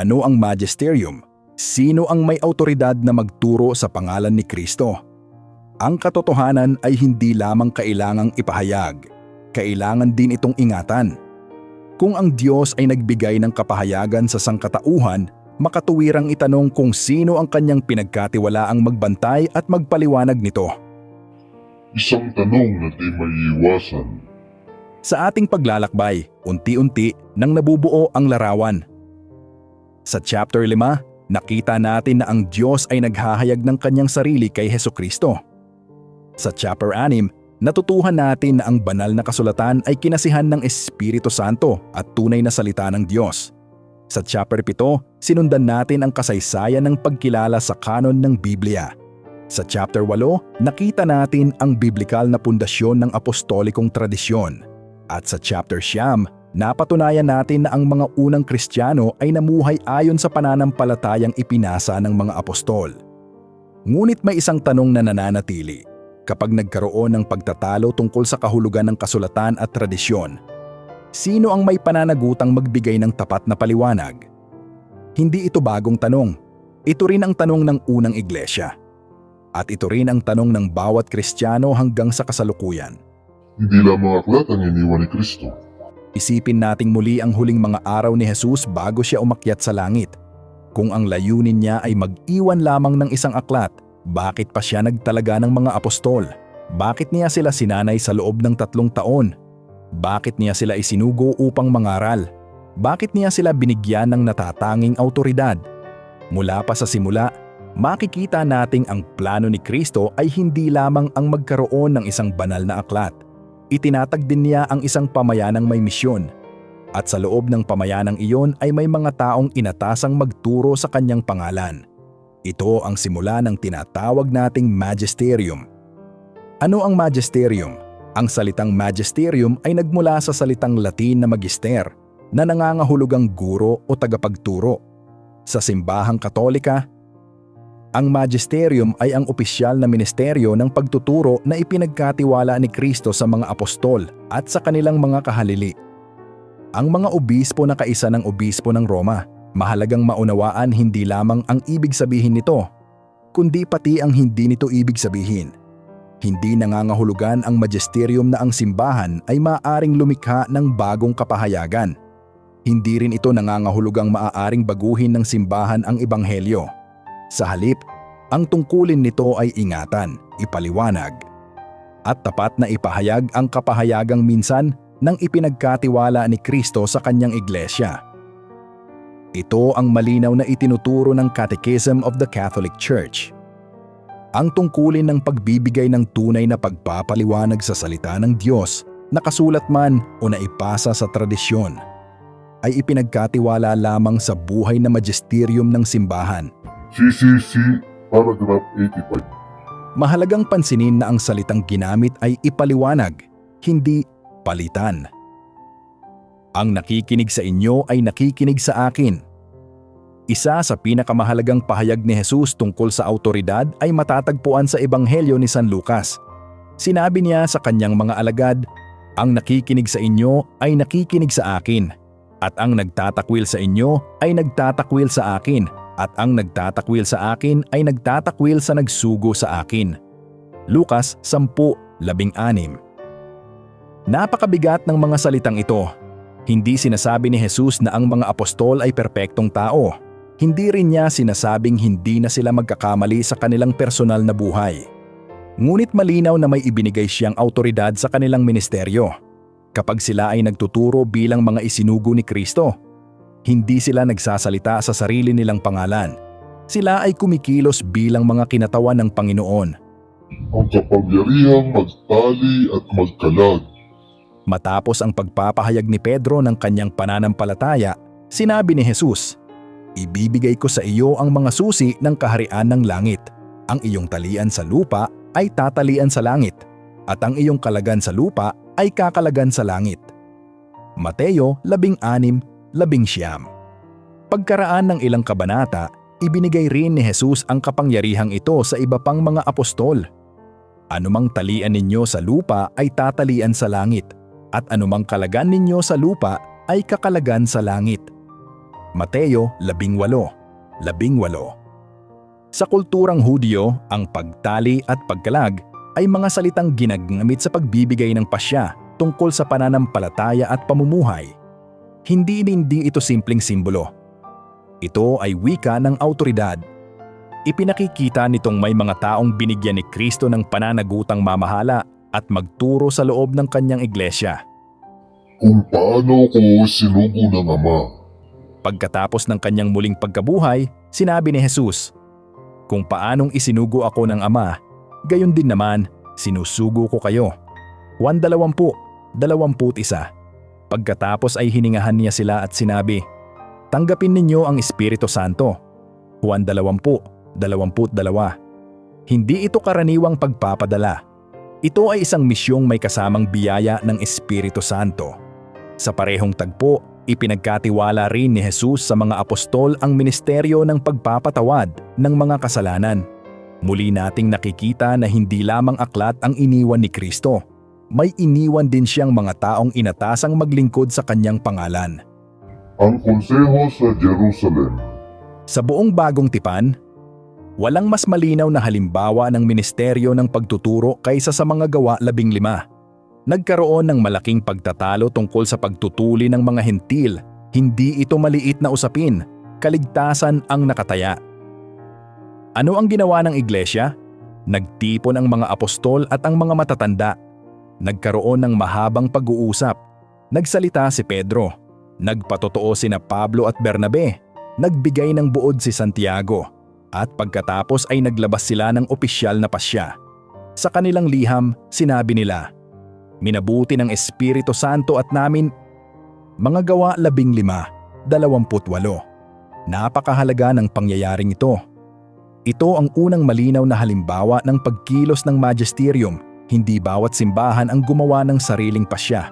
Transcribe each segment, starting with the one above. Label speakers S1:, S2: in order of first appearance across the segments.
S1: Ano ang magisterium? Sino ang may autoridad na magturo sa pangalan ni Kristo? Ang katotohanan ay hindi lamang kailangang ipahayag, kailangan din itong ingatan. Kung ang Diyos ay nagbigay ng kapahayagan sa sangkatauhan, makatuwirang itanong kung sino ang kanyang pinagkatiwalaang magbantay at magpaliwanag nito.
S2: Isang tanong na di maiiwasan.
S1: Sa ating paglalakbay, unti-unti nang nabubuo ang larawan. Sa chapter 5, nakita natin na ang Diyos ay naghahayag ng kanyang sarili kay Hesukristo. Sa chapter 6, natutuhan natin na ang banal na kasulatan ay kinasihan ng Espiritu Santo at tunay na salita ng Diyos. Sa chapter 7, sinundan natin ang kasaysayan ng pagkilala sa kanon ng Biblia. Sa chapter 8, nakita natin ang biblikal na pundasyon ng apostolikong tradisyon. At sa chapter 9, napatunayan natin na ang mga unang Kristiyano ay namuhay ayon sa pananampalatayang ipinasa ng mga apostol. Ngunit may isang tanong na nananatili. Kapag nagkaroon ng pagtatalo tungkol sa kahulugan ng kasulatan at tradisyon, sino ang may pananagutang magbigay ng tapat na paliwanag? Hindi ito bagong tanong. Ito rin ang tanong ng unang iglesia. At ito rin ang tanong ng bawat Kristiyano hanggang sa kasalukuyan.
S2: Hindi lamang aklat ang iniwan ni Kristo.
S1: Isipin nating muli ang huling mga araw ni Jesus bago siya umakyat sa langit. Kung ang layunin niya ay mag-iwan lamang ng isang aklat, bakit pa siya nagtalaga ng mga apostol? Bakit niya sila sinanay sa loob ng 3 taon? Bakit niya sila isinugo upang mangaral? Bakit niya sila binigyan ng natatanging autoridad? Mula pa sa simula, makikita nating ang plano ni Kristo ay hindi lamang ang magkaroon ng isang banal na aklat. Itinatag din niya ang isang pamayanang may misyon. At sa loob ng pamayanang iyon ay may mga taong inatasang magturo sa kanyang pangalan. Ito ang simula ng tinatawag nating magisterium. Ano ang magisterium? Ang salitang magisterium ay nagmula sa salitang Latin na magister, na nangangahulugang guro o tagapagturo. Sa simbahang Katolika, ang magisterium ay ang opisyal na ministeryo ng pagtuturo na ipinagkatiwala ni Kristo sa mga apostol at sa kanilang mga kahalili. Ang mga obispo na kaisa ng obispo ng Roma, mahalagang maunawaan hindi lamang ang ibig sabihin nito, kundi pati ang hindi nito ibig sabihin. Hindi nangangahulugan ang magisterium na ang simbahan ay maaaring lumikha ng bagong kapahayagan. Hindi rin ito nangangahulugang maaaring baguhin ng simbahan ang ebanghelyo. Sa halip, ang tungkulin nito ay ingatan, ipaliwanag, at tapat na ipahayag ang kapahayagang minsan nang ipinagkatiwala ni Kristo sa kanyang iglesia. Ito ang malinaw na itinuturo ng Catechism of the Catholic Church. Ang tungkulin ng pagbibigay ng tunay na pagpapaliwanag sa salita ng Diyos, nakasulat man o naipasa sa tradisyon, ay ipinagkatiwala lamang sa buhay na magisterium ng simbahan.
S2: CCC, paragraph 85.
S1: Mahalagang pansinin na ang salitang ginamit ay ipaliwanag, hindi palitan. Ang nakikinig sa inyo ay nakikinig sa akin. Isa sa pinakamahalagang pahayag ni Jesus tungkol sa autoridad ay matatagpuan sa Ebanghelyo ni San Lucas. Sinabi niya sa kanyang mga alagad, "Ang nakikinig sa inyo ay nakikinig sa akin, at ang nagtatakwil sa inyo ay nagtatakwil sa akin, at ang nagtatakwil sa akin ay nagtatakwil sa nagsugo sa akin." Lucas 10:16. Napakabigat ng mga salitang ito. Hindi sinasabi ni Jesus na ang mga apostol ay perpektong tao. Hindi rin niya sinasabing hindi na sila magkakamali sa kanilang personal na buhay. Ngunit malinaw na may ibinigay siyang autoridad sa kanilang ministeryo. Kapag sila ay nagtuturo bilang mga isinugo ni Kristo, hindi sila nagsasalita sa sarili nilang pangalan. Sila ay kumikilos bilang mga kinatawan ng Panginoon.
S2: Ang kapangyarihang magtali at magkalag.
S1: Matapos ang pagpapahayag ni Pedro ng kanyang pananampalataya, sinabi ni Jesus, "Ibibigay ko sa iyo ang mga susi ng kaharian ng langit. Ang iyong talian sa lupa ay tatalian sa langit, at ang iyong kalagan sa lupa ay kakalagan sa langit." Mateo 16:19. Pagkaraan ng ilang kabanata, ibinigay rin ni Jesus ang kapangyarihang ito sa iba pang mga apostol. Anumang talian ninyo sa lupa ay tatalian sa langit, at anumang kalagan ninyo sa lupa ay kakalagan sa langit. Mateo 18:18. Sa kulturang Hudyo, ang pagtali at pagkalag ay mga salitang ginagamit sa pagbibigay ng pasya tungkol sa pananampalataya at pamumuhay. Hindi ito simpleng simbolo. Ito ay wika ng awtoridad. Ipinakikita nitong may mga taong binigyan ni Kristo ng pananagutang mamahala at magturo sa loob ng kanyang iglesia.
S2: Kung paano ko sinugo ng Ama.
S1: Pagkatapos ng kanyang muling pagkabuhay, sinabi ni Jesus, "Kung paanong isinugo ako ng Ama, gayon din naman sinusugo ko kayo." Juan 20:21. Pagkatapos ay hiningahan niya sila at sinabi, "Tanggapin ninyo ang Espiritu Santo." Juan 20:22. Hindi ito karaniwang pagpapadala. Ito ay isang misyong may kasamang biyaya ng Espiritu Santo. Sa parehong tagpo, ipinagkatiwala rin ni Jesus sa mga apostol ang ministeryo ng pagpapatawad ng mga kasalanan. Muli nating nakikita na hindi lamang aklat ang iniwan ni Kristo. May iniwan din siyang mga taong inatasang maglingkod sa kanyang pangalan.
S2: Ang konseho sa Jerusalem.
S1: Sa buong bagong tipan, walang mas malinaw na halimbawa ng ministeryo ng pagtuturo kaysa sa mga Gawa 15. Nagkaroon ng malaking pagtatalo tungkol sa pagtutuli ng mga hentil. Hindi ito maliit na usapin. Kaligtasan ang nakataya. Ano ang ginawa ng iglesia? Nagtipon ang mga apostol at ang mga matatanda. Nagkaroon ng mahabang pag-uusap. Nagsalita si Pedro. Nagpatotoo sina Pablo at Bernabe. Nagbigay ng buod si Santiago. At pagkatapos ay naglabas sila ng opisyal na pasya. Sa kanilang liham, sinabi nila, "Minabuti ng Espiritu Santo at namin." Mga Gawa 15:28. Napakahalaga ng pangyayaring ito. Ito ang unang malinaw na halimbawa ng pagkilos ng magisterium. Hindi bawat simbahan ang gumawa ng sariling pasya.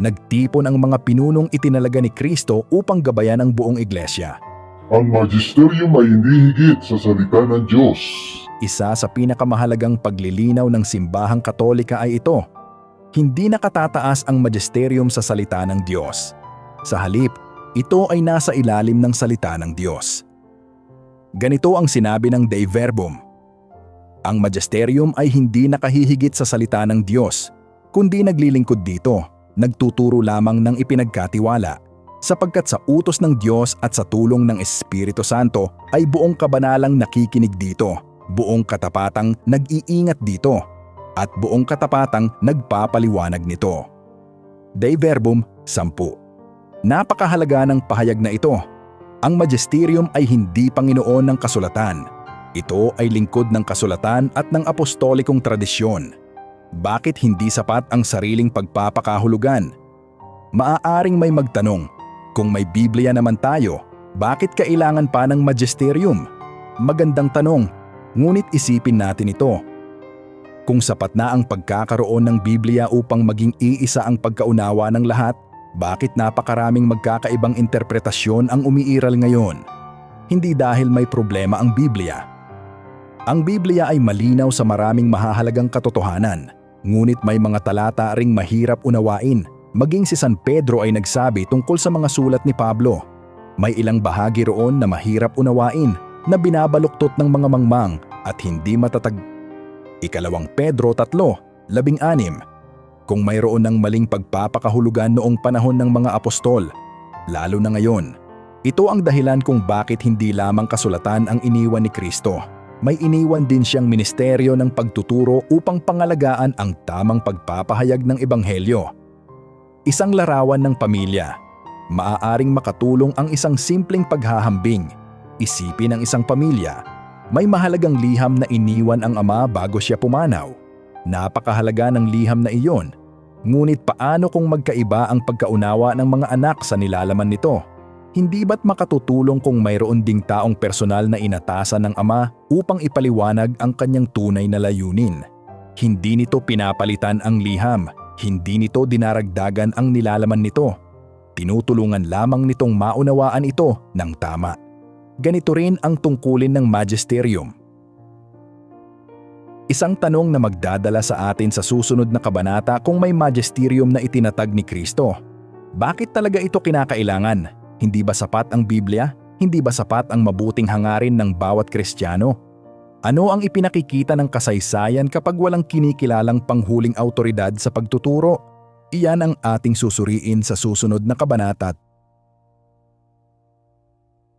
S1: Nagtipon ang mga pinunong itinalaga ni Kristo upang gabayan ang buong iglesia.
S2: Ang magisterium ay hindi higit sa salita ng Diyos.
S1: Isa sa pinakamahalagang paglilinaw ng simbahang Katolika ay ito. Hindi nakatataas ang magisterium sa salita ng Diyos. Sa halip, ito ay nasa ilalim ng salita ng Diyos. Ganito ang sinabi ng Dei Verbum. Ang magisterium ay hindi nakahihigit sa salita ng Diyos, kundi naglilingkod dito, nagtuturo lamang ng ipinagkatiwala, sapagkat sa utos ng Diyos at sa tulong ng Espiritu Santo ay buong kabanalang nakikinig dito, buong katapatang nag-iingat dito, at buong katapatang nagpapaliwanag nito. Dei Verbum 10. Napakahalaga ng pahayag na ito. Ang magisterium ay hindi Panginoon ng kasulatan. Ito ay lingkod ng kasulatan at ng apostolikong tradisyon. Bakit hindi sapat ang sariling pagpapakahulugan? Maaaring may magtanong, kung may Biblia naman tayo, bakit kailangan pa ng magisterium? Magandang tanong, ngunit isipin natin ito. Kung sapat na ang pagkakaroon ng Biblia upang maging iisa ang pagkaunawa ng lahat, bakit napakaraming magkakaibang interpretasyon ang umiiral ngayon? Hindi dahil may problema ang Biblia. Ang Biblia ay malinaw sa maraming mahahalagang katotohanan, ngunit may mga talata ring mahirap unawain. Maging si San Pedro ay nagsabi tungkol sa mga sulat ni Pablo. May ilang bahagi roon na mahirap unawain, na binabaluktot ng mga mangmang at hindi matatag. Ikalawang Pedro 3:16. Kung mayroon ng maling pagpapakahulugan noong panahon ng mga apostol, lalo na ngayon, ito ang dahilan kung bakit hindi lamang kasulatan ang iniwan ni Kristo. May iniwan din siyang ministeryo ng pagtuturo upang pangalagaan ang tamang pagpapahayag ng Ebanghelyo. Isang larawan ng pamilya. Maaaring makatulong ang isang simpleng paghahambing. Isipin ang isang pamilya. May mahalagang liham na iniwan ang ama bago siya pumanaw. Napakahalaga ng liham na iyon. Ngunit paano kung magkaiba ang pagkaunawa ng mga anak sa nilalaman nito? Hindi ba't makatutulong kung mayroon ding taong personal na inatasan ng ama upang ipaliwanag ang kanyang tunay na layunin? Hindi nito pinapalitan ang liham. Hindi nito dinaragdagan ang nilalaman nito. Tinutulungan lamang nitong maunawaan ito ng tama. Ganito rin ang tungkulin ng magisterium. Isang tanong na magdadala sa atin sa susunod na kabanata kung may magisterium na itinatag ni Kristo. Bakit talaga ito kinakailangan? Hindi ba sapat ang Biblia? Hindi ba sapat ang mabuting hangarin ng bawat Kristiyano? Ano ang ipinakikita ng kasaysayan kapag walang kinikilalang panghuling autoridad sa pagtuturo? Iyan ang ating susuriin sa susunod na kabanata.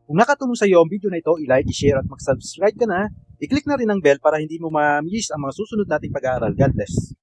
S3: Kung nakatulong sa iyo ang video na ito, i-like, i-share at mag-subscribe ka na. I-click na rin ang bell para hindi mo ma-miss ang mga susunod nating pag-aaral. God bless.